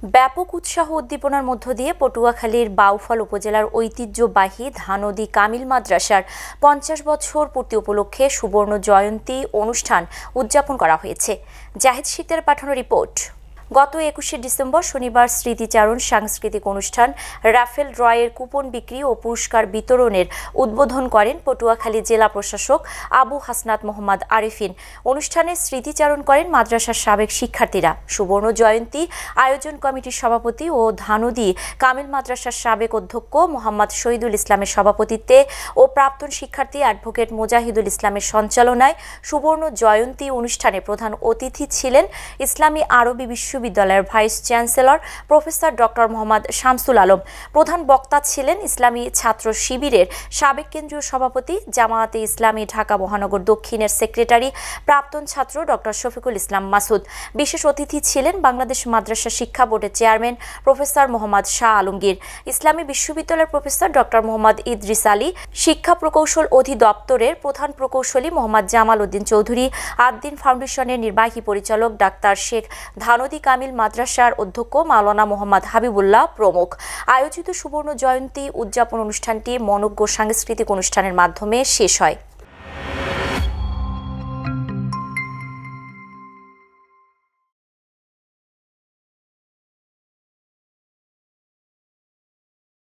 ব্যাপক উৎসাহ উদ্দীপনার মধ্য দিয়ে পটুয়াখালীর বাউফল উপজেলার ঐতিহ্যবাহী ধানদী কামিল মাদ্রাসার ৫০ বছর পূর্তি উপলক্ষে সুবর্ণ জয়ন্তী অনুষ্ঠান উদযাপন করা হয়েছে। জাহিদ শীতের পাঠানো রিপোর্ট। গত ২১শে ডিসেম্বর শনিবার স্মৃতিচারণ সাংস্কৃতিক অনুষ্ঠান রাফেল ড্রয়ের কুপন বিক্রি ও পুরস্কার বিতরণের উদ্বোধন করেন পটুয়াখালী জেলা প্রশাসক আবু হাসনাত মোহাম্মদ আরিফিন। অনুষ্ঠানে স্মৃতিচারণ করেন মাদ্রাসার সাবেক শিক্ষার্থীরা। সুবর্ণ জয়ন্তী আয়োজন কমিটির সভাপতি ও ধানদী কামিল মাদ্রাসার সাবেক অধ্যক্ষ মোহাম্মদ শহীদুল ইসলামের সভাপতিত্বে ও প্রাক্তন শিক্ষার্থী অ্যাডভোকেট মুজাহিদুল ইসলামের সঞ্চালনায় সুবর্ণ জয়ন্তী অনুষ্ঠানে প্রধান অতিথি ছিলেন ইসলামী আরবি বিশ্ববিদ্যালয়ের vice chancellor professor doctor Mohammad Shamsul Alam. প্রধান বক্তা ছিলেন ইসলামী ছাত্র শিবিরের সাবেক কেন্দ্রীয় সভাপতি, জামায়াতে ইসলামী ঢাকা মহানগর দক্ষিণের সেক্রেটারি, প্রাক্তন ছাত্র ডক্টর শফিকুল ইসলাম মাসুদ। বিশেষ অতিথি ছিলেন বাংলাদেশ মাদ্রাসা শিক্ষা বোর্ডের চেয়ারম্যান প্রফেসর মোহাম্মদ শাহ আলমগীর, ইসলামী বিশ্ববিদ্যালয়ের প্রফেসর ডক্টর মোহাম্মদ ইদ্রিস আলী, শিক্ষা প্রকৌশল অধিদপ্তরের প্রধান প্রকৌশলী মোহাম্মদ জামাল উদ্দিন চৌধুরী, আদ্দিন ফাউন্ডেশনের নির্বাহী পরিচালক ডাক্তার শেখ, ধানদী কামিল মাদ্রাসার অধ্যক্ষ মাওলানা মোহাম্মদ হাবিবুল্লাহ প্রমুখ। আয়োজিত সুবর্ণ জয়ন্তী উদযাপন অনুষ্ঠানটি মনোজ্ঞ সাংস্কৃতিক অনুষ্ঠানের মাধ্যমে শেষ হয়।